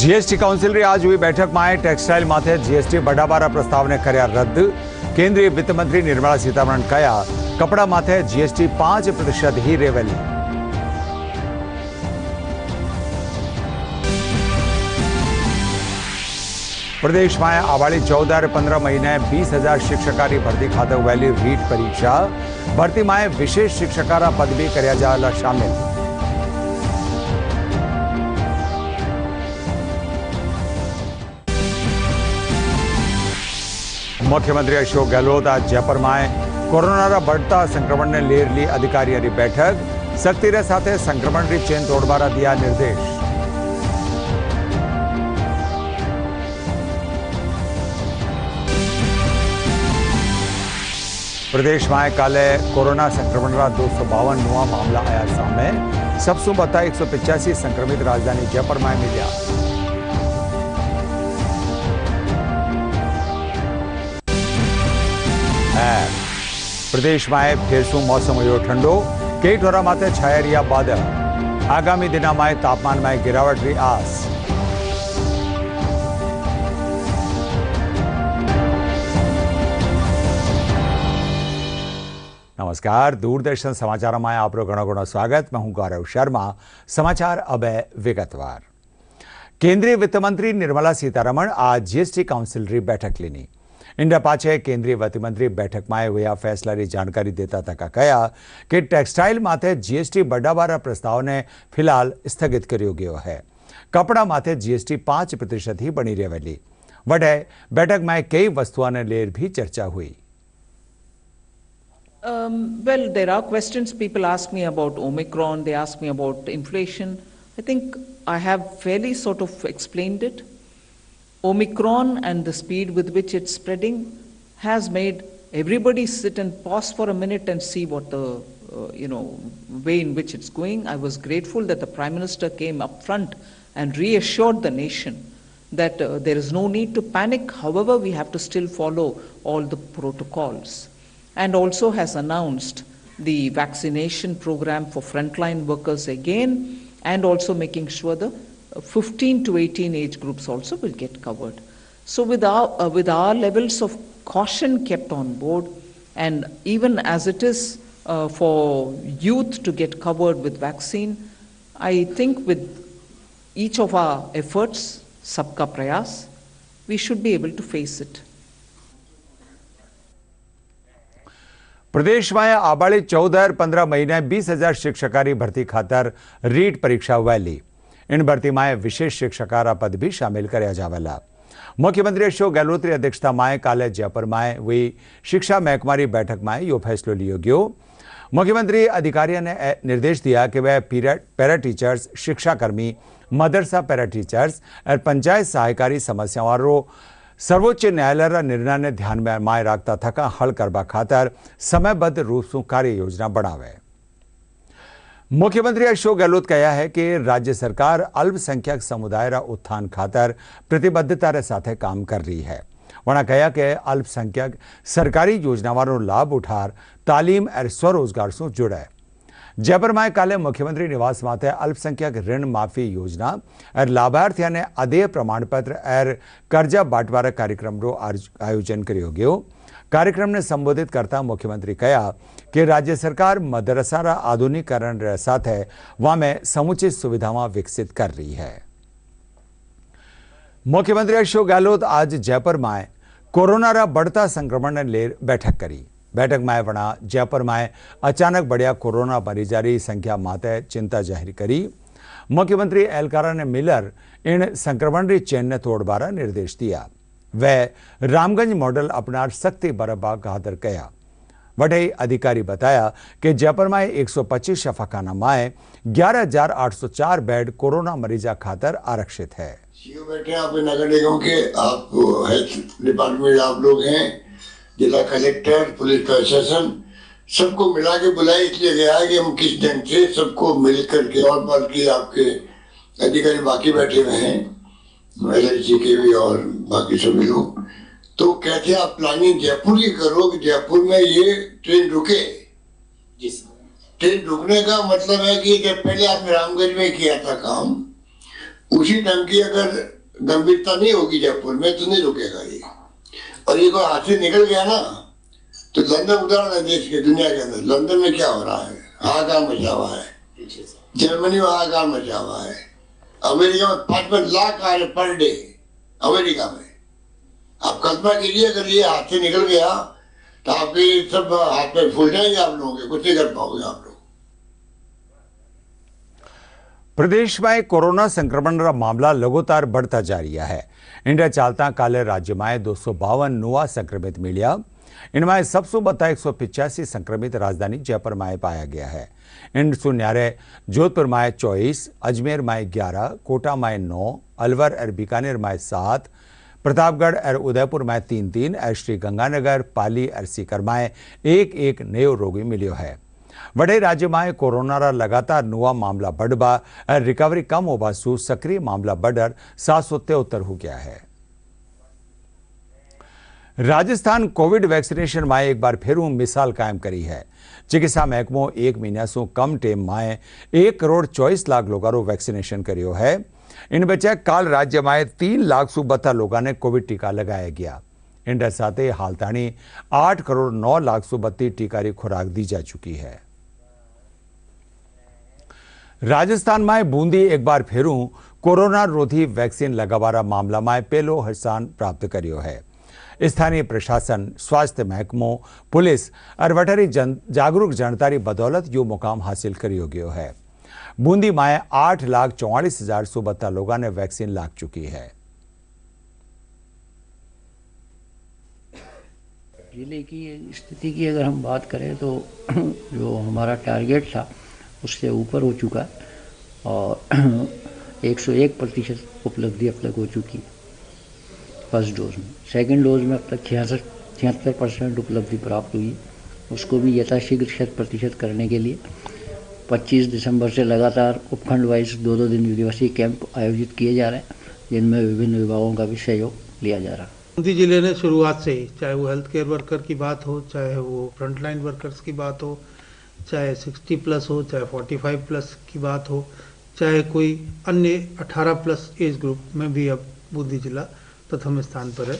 GST council आज हुई बैठक में टेक्सटाइल माथे जीएसटी बढ़ावाना प्रस्ताव ने कर्या रद्द। केंद्रीय वित्त मंत्री निर्मला सीतारमण कया कपड़ा माथे जीएसटी 5% ही रहेली। प्रदेश में आवाड़ी 14 और 15 महीने 20,000 शिक्षकारी भर्ती खाते वैली रीट परीक्षा। भर्ती में विशेष शिक्षकारा पद भी कर्या जावेला शामिल। मुख्यमंत्री अशोक गहलोत आज जयपुर में कोरोना बढ़ता संक्रमण ने लेर ली अधिकारियों की बैठक। सख्ती रे साथे संक्रमण की चेन तोड़वारा दिया निर्देश। प्रदेश में काले कोरोना संक्रमण का 252 नवा मामला आया सामने। सबसु बता 185 संक्रमित राजधानी जयपुर में मिल्या। प्रदेश में फेरसू मौसम हुयो ठंडो। कई ठोरा माथे छाया रिया बादल। आगामी दिनों में तापमान में गिरावट की आस। नमस्कार, दूरदर्शन समाचार में आपको घणो स्वागत। मैं हूं गौरव शर्मा। समाचार अब विगतवार। केंद्रीय वित्त मंत्री निर्मला सीतारमण आज जीएसटी काउंसिल री बैठक लीनी। इंडा पाछे केंद्रीय वित्त मंत्री बैठक में हुआ फैसला की जानकारी देता तका कहा कि टेक्सटाइल माथे जीएसटी बढ़ावाना प्रस्ताव ने फिलहाल स्थगित कर्यो गयो है। कपड़ा माथे जीएसटी 5% ही बनी रहेली। वडे बैठक में कई वस्तुओं ने लेर भी चर्चा हुई। Well, there are questions. People ask me about Omicron, they ask me about inflation. I think I have fairly sort of explained it. Omicron and the speed with which it's spreading has made everybody sit and pause for a minute and see what the way in which it's going. I was grateful that the Prime Minister came up front and reassured the nation that there is no need to panic. However, we have to still follow all the protocols, and also has announced the vaccination program for frontline workers again, and also making sure the 15 to 18 age groups also will get covered. So with our levels of caution kept on board, and even as it is for youth to get covered with vaccine, I think with each of our efforts, sabka prayas, we should be able to face it. प्रदेश में आबाड़ी 14 और 15 महीने 20,000 शिक्षकारी भर्ती खातर रीट परीक्षा valley. इन भर्ती में विशेष शिक्षकारा पद भी शामिल कर्या जावेला। मुख्यमंत्री अशोक गहलोत की अध्यक्षता में काले जयपुर में हुई शिक्षा महकमा की बैठक में यो फैसलो लियो गयो। मुख्यमंत्री अधिकारियों ने निर्देश दिया कि वह पैरा टीचर्स, शिक्षाकर्मी, मदरसा पैरा टीचर्स और पंचायत सहायकारी समस्याओं सर्वोच्च न्यायालय निर्णय ने ध्यान में रखता थका हल करवा खातर समयबद्ध रूप से कार्य योजना बनावे। मुख्यमंत्री अशोक गहलोत कहा है कि राज्य सरकार अल्पसंख्यक समुदाय रा उत्थान खातर प्रतिबद्धता रे साथे काम कर रही है। वहां कहा कि अल्पसंख्यक सरकारी योजनाओं लाभ उठार तालीम और स्वरोजगार से जुड़े। जयपुर में काले मुख्यमंत्री निवास माथे अल्पसंख्यक ऋण माफी योजना और लाभार्थियों ने अदेय प्रमाण पत्र और कर्जा बांटवारा कार्यक्रम रो आयोजन कर्यो गयो। कार्यक्रम ने संबोधित करता मुख्यमंत्री कहा कि राज्य सरकार मदरसा रा आधुनिकीकरण रे साथे वहां में समुचित सुविधावां विकसित कर रही है। मुख्यमंत्री अशोक गहलोत आज जयपुर में कोरोना रा बढ़ता संक्रमण ने लेर बैठक करी। बैठक में वना जयपुर में अचानक बढ़िया कोरोना मरीजा की संख्या माते चिंता जाहिर करी। मुख्यमंत्री एहलकारा ने मिलर इन संक्रमण की चेन ने तोड़वारा निर्देश दिया। वह रामगंज मॉडल अपनार सख्ती बरतवा खातर कहा। वडे अधिकारी बताया कि जयपुर में 125 शफाखाना में 11,804 बेड कोरोना मरीजा खातर आरक्षित है। बैठे आप नगर निगम के, आप हेल्थ डिपार्टमेंट आप लोग हैं, जिला कलेक्टर, पुलिस प्रशासन, सबको मिला के बुलाया इसलिए गया है कि हम किस ढंग से सबको मिल करके, और बाकी आपके अधिकारी बाकी बैठे हुए हैं, LIC के भी और बाकी सभी लोग, तो कहते आप प्लानिंग जयपुर की करो कि जयपुर में ये ट्रेन रुके। जी सर। ट्रेन रुकने का मतलब है कि जब पहले आपने रामगंज में किया था काम, उसी ढंग की अगर गंभीरता नहीं होगी जयपुर में तो नहीं रुकेगा ये। और ये कोई हाथ से निकल गया ना तो लंदन उदाहरण है देश के, दुनिया के अंदर। लंदन में क्या हो रहा है, हाहाकार मचा हुआ है, जर्मनी में हाहाकार मचा हुआ है, अमेरिका में 5 लाख आ रहे पर डे अमेरिका में। आप कल्पना कीजिए अगर ये हाथ से निकल गया तो आपके सब हाथ पे फूल जाएंगे, आप लोगों के कुछ नहीं कर पाओगे आप लोग। प्रदेश में कोरोना संक्रमण का मामला लगातार बढ़ता जा रहा है। इंडिया चालता काले राज्य में 252 नवा संक्रमित मिलिया। इनमें सबसे बता 185 संक्रमित राजधानी जयपुर में पाया गया है। इन न्यारे जोधपुर में 24, अजमेर में 11, कोटा में 9, अलवर और बीकानेर में 7, प्रतापगढ़ और उदयपुर में 3-3 और श्री गंगानगर, पाली और सीकर में 1-1 नयो रोगी मिलो है। वडे राज्य में कोरोना रा लगातार नवा मामला बढ़वा और रिकवरी कम होवा सु सक्रिय मामला बढ़कर 773 हो गया है। राजस्थान कोविड वैक्सीनेशन में एक बार फिर मिसाल कायम करी है। चिकित्सा महकमो 1 महीना सु कम टेम में 1 करोड़ 24 लाख लोगों वैक्सीनेशन करियो है। इन बच्चे काल राज्य में 3 लाख सु 72 लोगों ने कोविड टीका लगाया गया। इन साथ हाल ताणी 8 करोड़ 9 लाख सु 32 टीका की खुराक दी जा चुकी है। राजस्थान में बूंदी एक बार फिर कोरोना रोधी वैक्सीन लगावारा मामला में पहलो स्थान प्राप्त करियो है। स्थानीय प्रशासन, स्वास्थ्य महकमों, पुलिस और वटारी जागरूक जनता की बदौलत यो मुकाम हासिल करियो गयो है। बूंदी में 8,44,172 लोगों ने वैक्सीन लाग चुकी है। जिले की स्थिति की अगर हम बात करें तो जो हमारा टारगेट था उससे ऊपर हो चुका और 101% उपलब्धि अब तक हो चुकी है फर्स्ट डोज में। सेकंड डोज में अब तक 76% उपलब्धि प्राप्त हुई। उसको भी यथाशीघ्र 100% करने के लिए 25 दिसंबर से लगातार उपखंड वाइज 2-2 दिन दिवसीय कैंप आयोजित किए जा रहे हैं, जिनमें विभिन्न विभागों का भी सहयोग लिया जा रहा है। बूंदी जिले ने शुरुआत से ही, चाहे वो हेल्थ केयर वर्कर की बात हो, चाहे वो फ्रंटलाइन वर्कर्स की बात हो, चाहे 60+ हो, चाहे 45+ की बात हो, चाहे कोई अन्य 18+ एज ग्रुप में भी अब बूंदी जिला प्रथम स्थान पर है।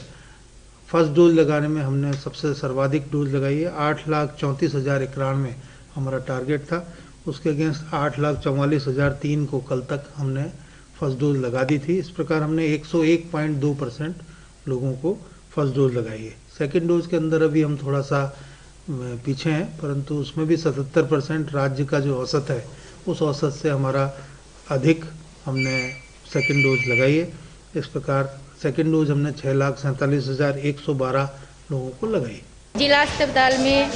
फर्स्ट डोज लगाने में हमने सबसे सर्वाधिक डोज लगाई है। 8,34,091 हमारा टारगेट था। उसके अगेंस्ट 8,44,003 को कल तक हमने फर्स्ट डोज लगा दी थी। इस प्रकार हमने 101.2% लोगों को फर्स्ट डोज लगाई है। सेकेंड डोज के अंदर अभी हम थोड़ा सा पीछे हैं, परंतु उसमें भी 77% राज्य का जो औसत है उस औसत से हमारा अधिक हमने सेकेंड डोज लगाई है। इस प्रकार सेकेंड डोज हमने 6,47,112 लोगों को लगाई। जिला अस्पताल में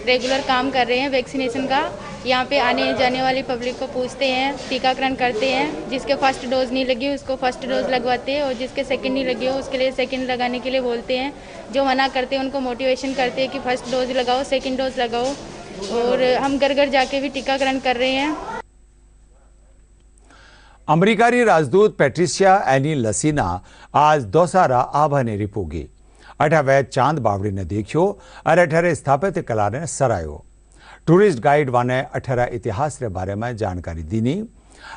रेगुलर काम कर रहे हैं वैक्सीनेशन का। यहाँ पे आने जाने वाली पब्लिक को पूछते हैं, टीकाकरण करते हैं। जिसके फर्स्ट डोज नहीं लगी उसको फर्स्ट डोज लगवाते हैं और जिसके सेकंड नहीं लगी हो उसके लिए सेकंड लगाने के लिए बोलते हैं। जो मना करते हैं उनको मोटिवेशन करते हैं कि फर्स्ट डोज लगाओ, सेकंड डोज लगाओ। और हम घर घर जाके भी टीकाकरण कर रहे हैं। अमेरिकारी राजदूत पैट्रिशिया एनी लसीना आज दोसारा आभाने रिपोगी। अठा वह चांद बावड़ी ने देखियो और अठारे स्थापित कला ने सरायो। टूरिस्ट गाइड वाने अठारा इतिहास के बारे में जानकारी दीनी।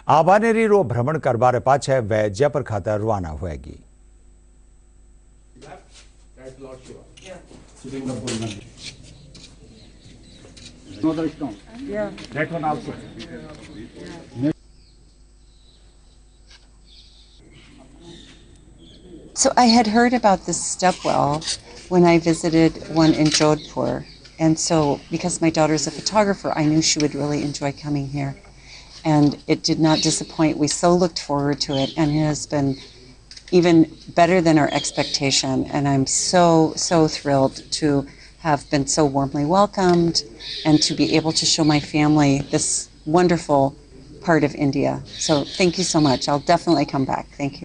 आबानेरी रो भ्रमण करवारे पाछे वह जयपुर खातर रवाना होएगी। So I had heard about this stepwell when I visited one in Jodhpur. And so, because my daughter's a photographer, I knew she would really enjoy coming here. And it did not disappoint. We so looked forward to it, and it has been even better than our expectation. And I'm so thrilled to have been so warmly welcomed and to be able to show my family this wonderful part of India. So thank you so much. I'll definitely come back. Thank you.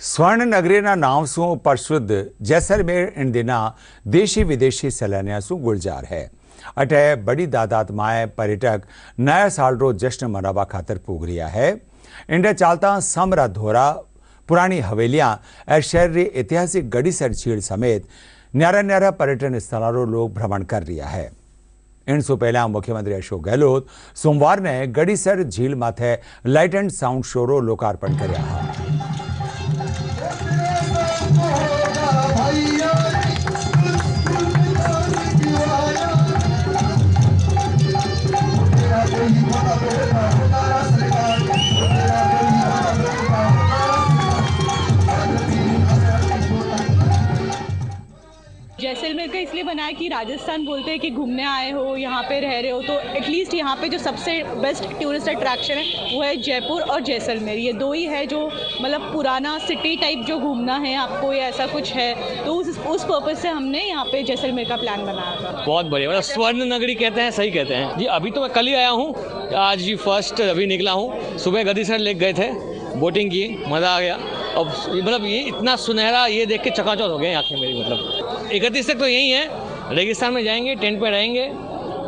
स्वर्ण नगरीना नाम सु प्रसिद्ध जैसलमेर इन दिना देशी विदेशी सैलानियों सु गुलजार है। अटे बड़ी तादाद में पर्यटक नया साल रो जश्न मनावा खातर पूग रिया है। इंडे चालता समरा धोरा, पुरानी हवेलियां और शहर री ऐतिहासिक गड़ीसर झील समेत न्यारा न्यारा पर्यटन स्थलों लोग भ्रमण कर रिया है। इनसु पहला मुख्यमंत्री अशोक गहलोत सोमवार ने गड़ीसर झील माथे लाइट एंड साउंड शो रो लोकार्पण कर्या। जैसलमेर का इसलिए बनाया कि राजस्थान बोलते हैं कि घूमने आए हो, यहाँ पे रह रहे हो, तो एटलीस्ट यहाँ पे जो सबसे बेस्ट टूरिस्ट अट्रैक्शन है वो है जयपुर और जैसलमेर। ये दो ही है जो मतलब पुराना सिटी टाइप जो घूमना है आपको या ऐसा कुछ है, तो उस पर्पज़ से हमने यहाँ पे जैसलमेर का प्लान बनाया था। बहुत बढ़िया, मतलब स्वर्ण नगरी कहते हैं, सही कहते हैं जी। अभी तो मैं कल ही आया हूँ, आज जी फर्स्ट अभी निकला हूँ। सुबह गदीसर लेक गए थे, बोटिंग की, मज़ा आ गया। अब मतलब ये इतना सुनहरा ये देख के चकाचौंध हो गए आंखें मेरी। मतलब 31 तक तो यही है, रेगिस्तान में जाएंगे, टेंट पे रहेंगे,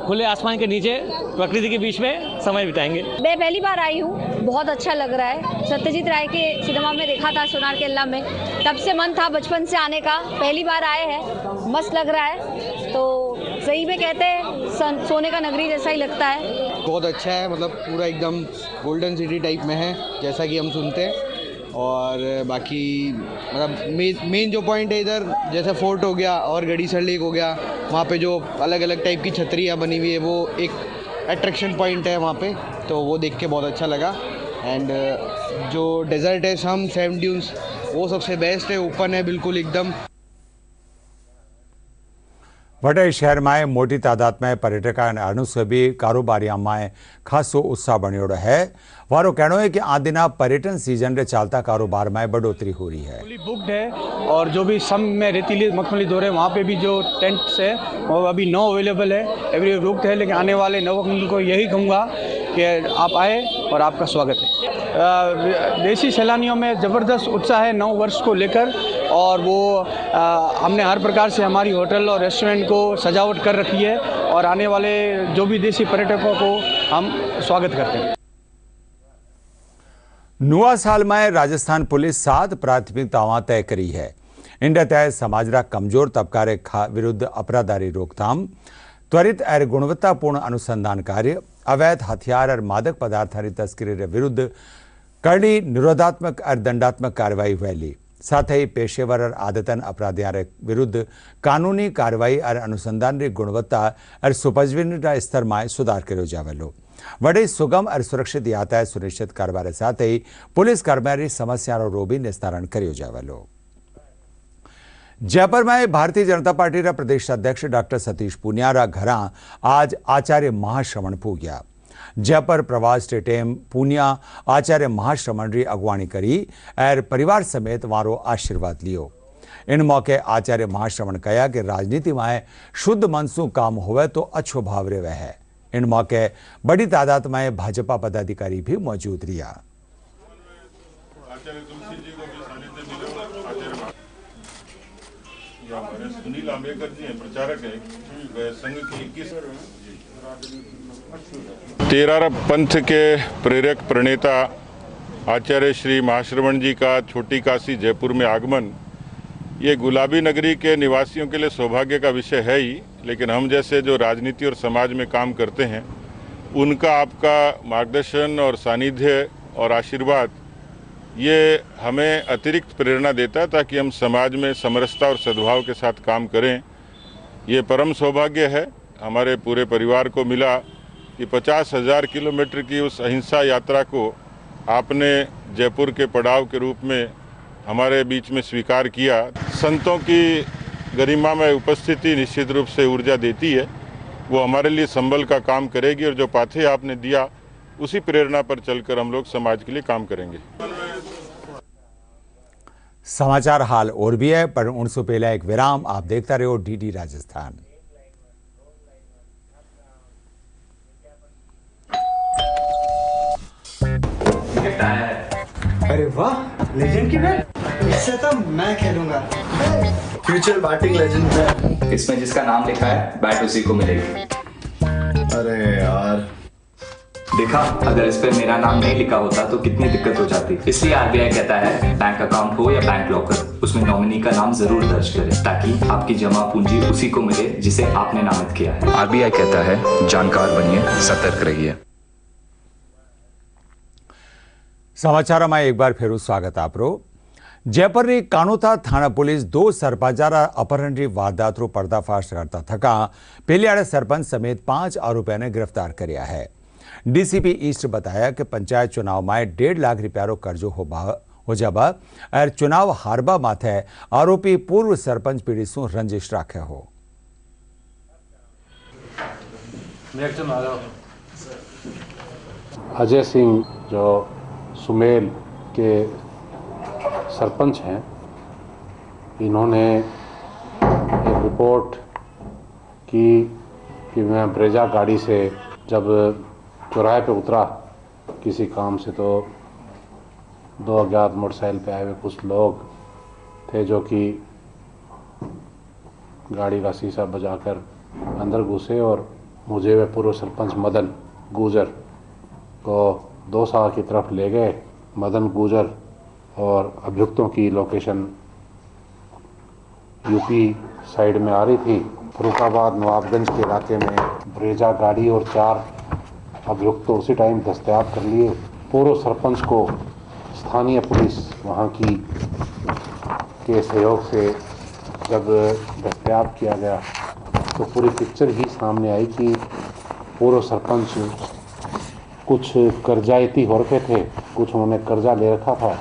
खुले आसमान के नीचे प्रकृति के बीच में समय बिताएंगे। मैं पहली बार आई हूँ, बहुत अच्छा लग रहा है। सत्यजीत राय के सिनेमा में देखा था सोनार केल्ला में, तब से मन था बचपन से आने का, पहली बार आए हैं, मस्त लग रहा है। तो सही में कहते हैं सोने का नगरी जैसा ही लगता है। बहुत अच्छा है, मतलब पूरा एकदम गोल्डन सिटी टाइप में है जैसा कि हम सुनते हैं। और बाकी मतलब मेन जो पॉइंट है इधर, जैसे फोर्ट हो गया और गड़ीसर लेक हो गया, वहाँ पे जो अलग अलग टाइप की छतरियाँ बनी हुई है वो एक अट्रैक्शन पॉइंट है वहाँ पे, तो वो देख के बहुत अच्छा लगा। एंड जो डेजर्ट है सम सैंड ड्यून्स वो सबसे बेस्ट है, ओपन है बिल्कुल एकदम। वडोदरा शहर में मोटी तादाद में पर्यटक अणुसभी कारोबारिया में खासो उत्साह बनो है। वारो कहना है कि आ दिन पर्यटन सीजन रे चालता कारोबार में बढ़ोतरी हो रही है। फुली बुक्ड है और जो भी सम में रेतीली मखमली दौर है वहाँ पे भी जो टेंट्स है वो अभी नो अवेलेबल है, एवरी बुक्ड है। लेकिन आने वाले नवक को यही कहूँगा कि आप आए और आपका स्वागत है। देसी सैलानियों में ज़बरदस्त उत्साह है नव वर्ष को लेकर, और वो हमने हर प्रकार से हमारी होटल और रेस्टोरेंट को सजावट कर रखी है और आने वाले जो भी देसी पर्यटकों को हम स्वागत करते हैं। नवा साल में राजस्थान पुलिस 7 प्राथमिकतावां तय करी है। इनके तहत समाजरा कमजोर तबका रे विरुद्ध अपराधारी रोकथाम, त्वरित और गुणवत्तापूर्ण अनुसंधान कार्य, अवैध हथियार और मादक पदार्थों की तस्करी रे विरुद्ध कड़ी निरोधात्मक और दंडात्मक कार्रवाई हुई। साथ ही पेशेवर और आदतन अपराधियों के विरुद्ध कानूनी कार्रवाई और अनुसंधान की गुणवत्ता और सुपरविजन स्तर में सुधार करो जावेलो। वडे सुगम और सुरक्षित यातायात सुनिश्चित करवा साथ ही पुलिस कर्मचारी समस्याओं रो भी निस्तारण करो जावेलो। जयपुर में भारतीय जनता पार्टी रा प्रदेश अध्यक्ष डॉक्टर सतीश पूनिया घर आज आचार्य महाश्रवण पूग्या। जयपुर प्रवास टेम पूनिया आचार्य महाश्रवण री अगवाणी करी और परिवार समेत वारो आशीर्वाद लियो। इन मौके आचार्य महाश्रवण कहा कि राजनीति में शुद्ध मन सु काम होवे तो अच्छो भाव रेवे है। इन मौके बड़ी तादाद में भाजपा पदाधिकारी भी मौजूद रिया। सुनील आंबेडकर जी हैं, प्रचारक हैं, संघ की 13 पंथ के प्रेरक प्रणेता आचार्य श्री महाश्रवण जी का छोटी काशी जयपुर में आगमन ये गुलाबी नगरी के निवासियों के लिए सौभाग्य का विषय है ही, लेकिन हम जैसे जो राजनीति और समाज में काम करते हैं उनका आपका मार्गदर्शन और सानिध्य और आशीर्वाद ये हमें अतिरिक्त प्रेरणा देता है ताकि हम समाज में समरसता और सद्भाव के साथ काम करें। ये परम सौभाग्य है हमारे पूरे परिवार को मिला कि 50,000 किलोमीटर की उस अहिंसा यात्रा को आपने जयपुर के पड़ाव के रूप में हमारे बीच में स्वीकार किया। संतों की गरिमा में उपस्थिति निश्चित रूप से ऊर्जा देती है, वो हमारे लिए संबल का काम करेगी और जो पाथे आपने दिया उसी प्रेरणा पर चलकर हम लोग समाज के लिए काम करेंगे। समाचार हाल और भी है, पर उनसे पहले एक विराम। आप देखता रहो डीडी राजस्थान। अरे वाह, लेजेंड की बैट, इससे तो मैं खेलूंगा। फ्यूचर बैटिंग लेजेंड है। इसमें जिसका नाम लिखा है बैट उसी को मिलेगी। अरे यार, देखा, अगर इस पे मेरा नाम नहीं लिखा होता तो कितनी दिक्कत हो जाती। इसलिए आरबीआई कहता है बैंक अकाउंट हो या बैंक लॉकर, उसमें नॉमिनी का नाम जरूर दर्ज करें ताकि आपकी जमा पूंजी उसी को मिले जिसे आपने नामित किया है। आरबीआई कहता है जानकार बनिए, सतर्क रहिए। સમાચારમાં એક વાર ફેરું સ્વાગત આપરો। જયપુરની કાનોતા થાણા પોલીસ 2 સરપંચારા અપહરણની વારદાતનો પર્દાફાશ કરતા થકા પેલિયાળે સરપંચ સમેત 5 આરોપીઓને गिरफ्तार કર્યા है। डीसीपी ईस्ट बताया कि पंचायत चुनाव में 1.5 लाख रुपयारो कर्जो हो जाबा और चुनाव हारबा माथे आरोपी पूर्व सरपंच पीढ़ी सु रंजिश राखे हो। अजय सिंह जो सुमेल के सरपंच हैं, इन्होंने एक रिपोर्ट की कि मैं ब्रेजा गाड़ी से जब चौराहे पे उतरा किसी काम से तो 2 अज्ञात मोटरसाइकिल पे आए हुए कुछ लोग थे जो कि गाड़ी का शीशा बजाकर अंदर घुसे और मुझे वे पूर्व सरपंच मदन गुजर को 2 साल की तरफ ले गए। मदन गुजर और अभियुक्तों की लोकेशन यूपी साइड में आ रही थी। फरुखाबाद नवाबगंज के इलाके में ब्रेजा गाड़ी और 4 अभियुक्त उसी टाइम दस्तयाब कर लिए। पूर्व सरपंच को स्थानीय पुलिस वहाँ की के सहयोग से जब दस्तयाब किया गया तो पूरी पिक्चर ही सामने आई कि पूर्व सरपंच कुछ कर्जाइती हो रखे थे, कुछ उन्होंने कर्जा ले रखा था।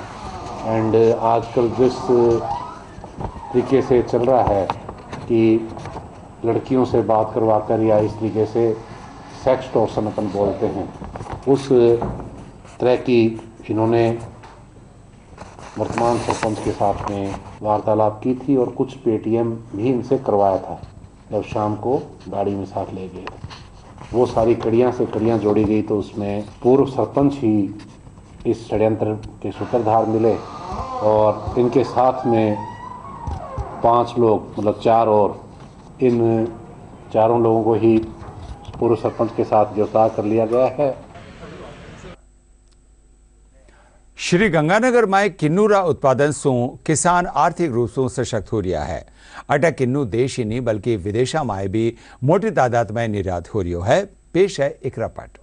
एंड आजकल जिस तरीके से चल रहा है कि लड़कियों से बात करवा कर या इस तरीके से सेक्स टॉर्शन अपन बोलते हैं, उस तरह की इन्होंने वर्तमान सरपंच के साथ में वार्तालाप की थी और कुछ पेटीएम भी इनसे करवाया था जब शाम को गाड़ी में साथ ले गए। वो सारी कड़ियाँ से कड़ियाँ जोड़ी गई तो उसमें पूर्व सरपंच ही इस षड्यंत्र के सूत्रधार मिले और इनके साथ में 5 लोग मतलब 4 और इन 4 लोगों को ही पूर्व सरपंच के साथ गिरफ्तार कर लिया गया है। श्री गंगानगर में किन्नूरा उत्पादन सु किसान आर्थिक रूप से सशक्त हो रहा है। अटा किन्नू देश ही नहीं बल्कि विदेशा में भी मोटी तादाद में निर्यात हो रही है। पेश है एक रिपोर्ट।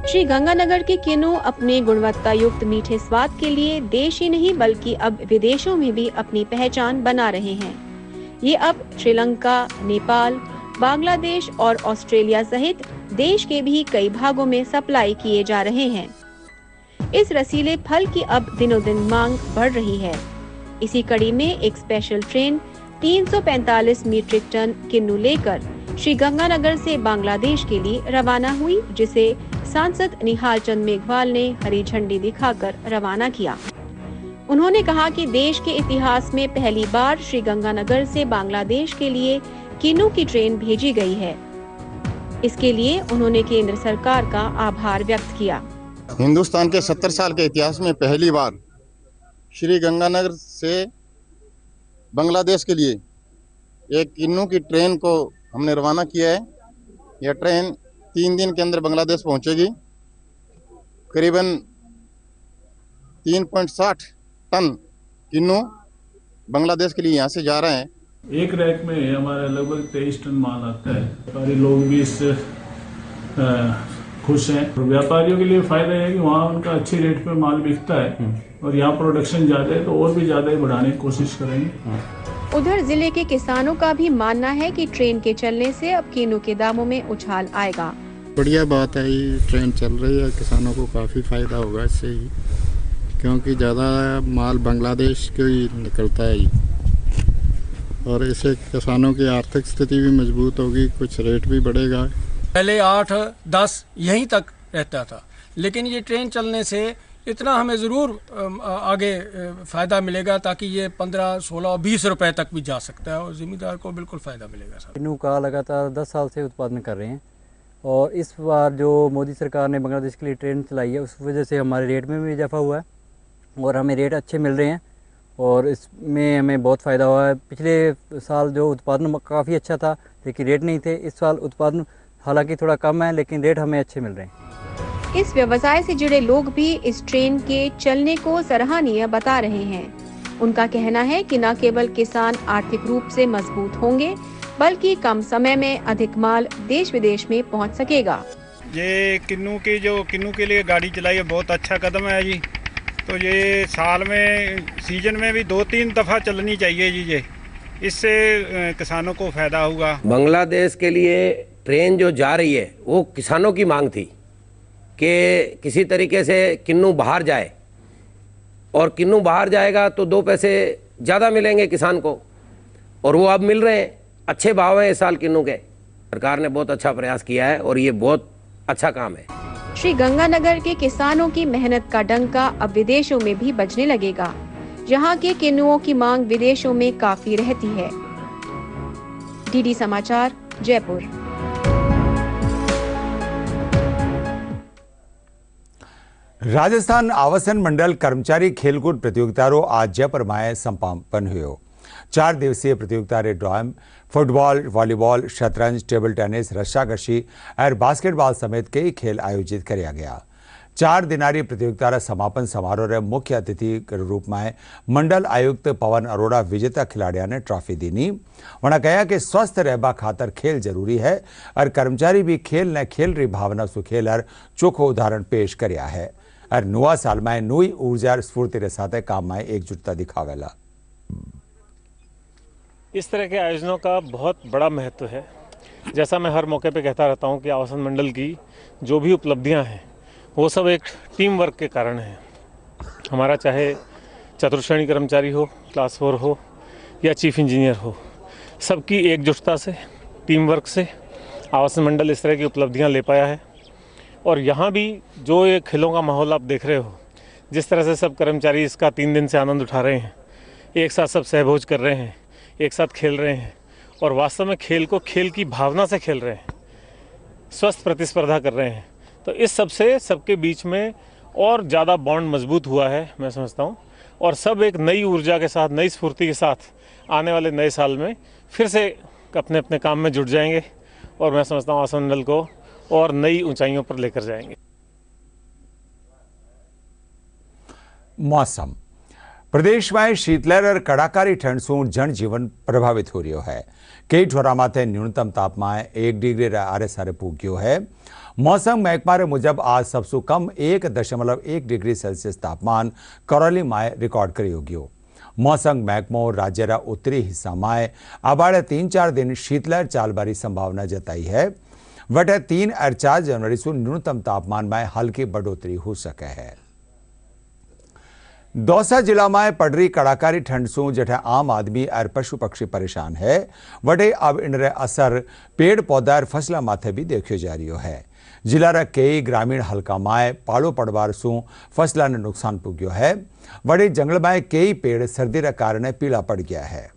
श्री गंगानगर के किन्नू अपने गुणवत्ता युक्त मीठे स्वाद के लिए देश ही नहीं बल्कि अब विदेशों में भी अपनी पहचान बना रहे हैं। ये अब श्रीलंका, नेपाल, बांग्लादेश और ऑस्ट्रेलिया सहित देश के भी कई भागों में सप्लाई किए जा रहे हैं। इस रसीले फल की अब दिनों दिन मांग बढ़ रही है। इसी कड़ी में एक स्पेशल ट्रेन 345 मीट्रिक टन किन्नू लेकर श्री गंगानगर से बांग्लादेश के लिए रवाना हुई, जिसे सांसद निहाल चंद मेघवाल ने हरी झंडी दिखाकर रवाना किया। उन्होंने कहा कि देश के इतिहास में पहली बार श्री गंगानगर से बांग्लादेश के लिए किन्नू की ट्रेन भेजी गई है। इसके लिए उन्होंने केंद्र सरकार का आभार व्यक्त किया। हिंदुस्तान के 70 साल के इतिहास में पहली बार श्री गंगानगर से बांग्लादेश के लिए एक किन्नू की ट्रेन को हमने रवाना किया है। यह ट्रेन 3 दिन के अंदर बांग्लादेश पहुंचेगी। करीबन 3.60 टन किन्नू बांग्लादेश के लिए यहाँ से जा रहे हैं। एक रैक में हमारा लगभग 23 टन माल आता है। व्यापारी लोग भी इससे खुश हैं। व्यापारियों के लिए फायदा है कि वहाँ उनका अच्छे रेट पे माल बिकता है और यहाँ प्रोडक्शन ज़्यादा है तो और भी ज़्यादा बढ़ाने की कोशिश करेंगे। उधर जिले के किसानों का भी मानना है कि ट्रेन के चलने से अब किन्नू के दामों में उछाल आएगा। बढ़िया बात है, ये ट्रेन चल रही है, किसानों को काफ़ी फायदा होगा इससे ही, क्योंकि ज़्यादा माल बांग्लादेश के ही निकलता है और इससे किसानों की आर्थिक स्थिति भी मजबूत होगी, कुछ रेट भी बढ़ेगा। पहले 8-10 यहीं तक रहता था, लेकिन ये ट्रेन चलने से इतना हमें ज़रूर आगे फ़ायदा मिलेगा ताकि ये 15, 16, 20 रुपए तक भी जा सकता है और ज़िम्मेदार को बिल्कुल फ़ायदा मिलेगा। किन्नू का लगातार 10 साल से उत्पादन कर रहे हैं और इस बार जो मोदी सरकार ने बांग्लादेश के लिए ट्रेन चलाई है उस वजह से हमारे रेट में भी इजाफा हुआ है और हमें रेट अच्छे मिल रहे हैं और इसमें हमें बहुत फ़ायदा हुआ है। पिछले साल जो उत्पादन काफ़ी अच्छा था लेकिन रेट नहीं थे, इस साल उत्पादन हालांकि थोड़ा कम है लेकिन रेट हमें अच्छे मिल रहे हैं। इस व्यवसाय से जुड़े लोग भी इस ट्रेन के चलने को सराहनीय बता रहे हैं। उनका कहना है कि न केवल किसान आर्थिक रूप से मजबूत होंगे बल्कि कम समय में अधिक माल देश विदेश में पहुंच सकेगा। ये किन्नू के लिए गाड़ी चलाई है, बहुत अच्छा कदम है जी। तो ये साल में सीजन में भी 2-3 दफ़ा चलनी चाहिए जी, ये इससे किसानों को फ़ायदा होगा। बांग्लादेश के लिए ट्रेन जो जा रही है वो किसानों की मांग थी कि किसी तरीके से किन्नू बाहर जाए, और किन्नू बाहर जाएगा तो 2 पैसे ज़्यादा मिलेंगे किसान को, और वो अब मिल रहे हैं। अच्छे भाव हैं इस साल किन्नू के। सरकार ने बहुत अच्छा प्रयास किया है और ये बहुत अच्छा काम है। श्री गंगानगर के किसानों की मेहनत का डंका अब विदेशों में भी बजने लगेगा। यहाँ के किन्नुओं की मांग विदेशों में काफी रहती है। डीडी समाचार, जयपुर। राजस्थान आवासन मंडल कर्मचारी खेलकूद प्रतियोगितारो आज जयपुर में संपन्न हुयो। 4 दिवसीय प्रतियोगिता रे ड्राम फुटबॉल, वॉलीबॉल, शतरंज, टेबल टेनिस, रस्साकशी और बास्केटबॉल समेत कई खेल आयोजित किया गया। 4 दिनारी प्रतियोगिता रा समापन समारोह रे मुख्य अतिथि के रूप में मंडल आयुक्त पवन अरोड़ा विजेता खिलाड़ियों ने ट्रॉफी दीनी। उन्होंने कहा कि स्वस्थ रहबा खातर खेल जरूरी है और कर्मचारी भी खेल ने खेल री भावना सु खेलर चोखो उदाहरण पेश किया है और नवा साल में नई ऊर्जा स्फूर्ति के साथ काम में एकजुटता दिखावेला। इस तरह के आयोजनों का बहुत बड़ा महत्व है। जैसा मैं हर मौके पे कहता रहता हूँ कि आवासन मंडल की जो भी उपलब्धियाँ हैं वो सब एक टीम वर्क के कारण है। हमारा चाहे चतुर्श्रेणी कर्मचारी हो, क्लास 4 हो या चीफ इंजीनियर हो, सबकी एकजुटता से, टीम वर्क से आवासन मंडल इस तरह की उपलब्धियाँ ले पाया है। और यहाँ भी जो ये खेलों का माहौल आप देख रहे हो, जिस तरह से सब कर्मचारी इसका 3 दिन से आनंद उठा रहे हैं, एक साथ सब सहभोज कर रहे हैं, एक साथ खेल रहे हैं और वास्तव में खेल को खेल की भावना से खेल रहे हैं, स्वस्थ प्रतिस्पर्धा कर रहे हैं। तो इस सब से सबके बीच में और ज़्यादा बॉन्ड मजबूत हुआ है मैं समझता हूँ, और सब एक नई ऊर्जा के साथ, नई स्फूर्ति के साथ आने वाले नए साल में फिर से अपने अपने काम में जुट जाएंगे और मैं समझता हूँ आवासन मंडल को और नई ऊंचाइयों पर लेकर जाएंगे। मौसम। प्रदेश में शीतलहर और कड़ाकारी ठंड से जनजीवन प्रभावित हो रही है। कई ठोरा माथे न्यूनतम तापमान 1 डिग्री आरे सारे पूग्यो है। मौसम महकमा मुजब आज सबसे कम 1.1 डिग्री सेल्सियस तापमान करौली में रिकॉर्ड करियो गयो। मौसम महकमो राज्य रा उत्तरी हिस्सा में आबाड़े 3-4 दिन शीतलहर चालबारी संभावना जताई है। वटे 3 और 4 जनवरी से न्यूनतम तापमान में हल्की बढ़ोतरी हो सके है। दौसा जिला में पड़ रही कड़ाकारी ठंड से जठे आम आदमी और पशु पक्षी परेशान है, वटे अब इनरे असर पेड़ पौधा और फसला माथे भी देखो जा रही है। जिला रा कई ग्रामीण हल्का में पालो पड़वार से फसला ने नुकसान पुग्यो है। वटे जंगल में कई पेड़ सर्दी रे कारण पीला पड़ गया है।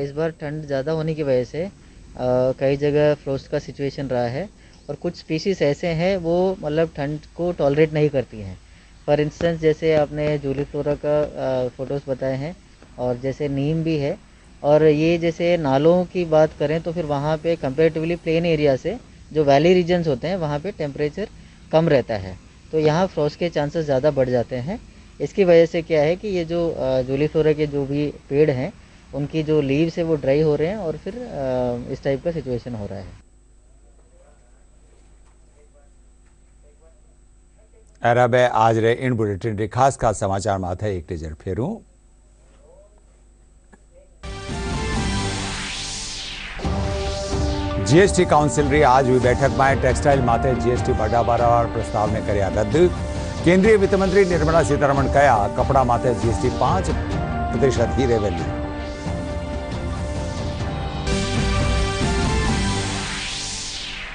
इस बार ठंड ज़्यादा होने की वजह से कई जगह फ्रोस्ट का सिचुएशन रहा है और कुछ स्पीशीज़ ऐसे हैं वो मतलब ठंड को टॉलरेट नहीं करती हैं। फॉर इंस्टेंस जैसे आपने जूलीफ्लोरा का फ़ोटोज़ बताए हैं और जैसे नीम भी है। और ये जैसे नालों की बात करें तो फिर वहाँ पे कंपैरेटिवली प्लेन एरिया से जो वैली रीजन्स होते हैं वहाँ पे टेम्परेचर कम रहता है, तो यहाँ फ्रॉस्ट के चांसेस ज़्यादा बढ़ जाते हैं। इसकी वजह से क्या है कि ये जो जूलीफ्लोरा के जो भी पेड़ हैं उनकी जो लीव्स है वो ड्राई हो रहे हैं और फिर इस टाइप का सिचुएशन हो रहा है। अरब आज रे इन बुलेटिन रे खास समाचार माथे एक नजर फेरूं। जीएसटी काउंसिल री आज हुई बैठक में टेक्सटाइल माथे जीएसटी बढ़ावा प्रस्ताव ने कर्या रद्द। केंद्रीय वित्त मंत्री निर्मला सीतारमण कहा कपड़ा माथे जीएसटी 5% ही रहेगी।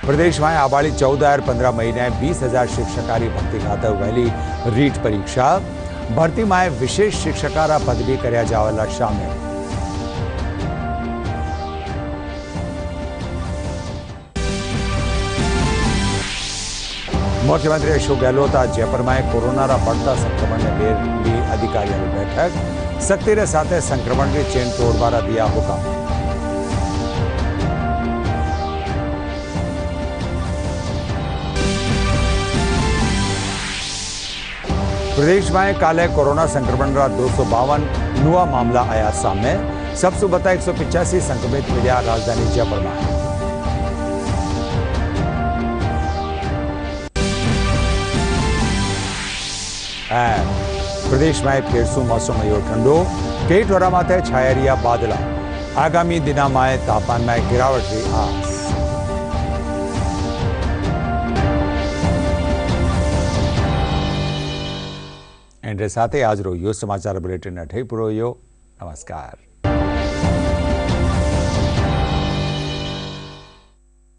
प्रदेश में आबाड़ी 14 और 15 महीने 20,000 शिक्षकारी भर्ती खातर वैली रीट परीक्षा। भर्ती में विशेष शिक्षकारा पद भी कर्या जावेला शामिल। मुख्यमंत्री अशोक गहलोत आज जयपुर में कोरोना बढ़ता संक्रमण ने ली अधिकारियों की बैठक सख्ती रे साथ संक्रमण की चेन तोड़वारा दिया हुकम। प्रदेश में काले कोरोना संक्रमण का 252 नुआ मामला आया सामने। सबसे बता 185 संक्रमित मिलिया राजधानी जयपुर में। प्रदेश में फिर सु मौसम हो ठंडो। कई ठोरा माथे छाया रिया बादला। आगामी दिना में तापमान में गिरावट की आस। एंड्रे साथे आज रो यो समाचार बुलेटिन अठे पूरो यो। नमस्कार।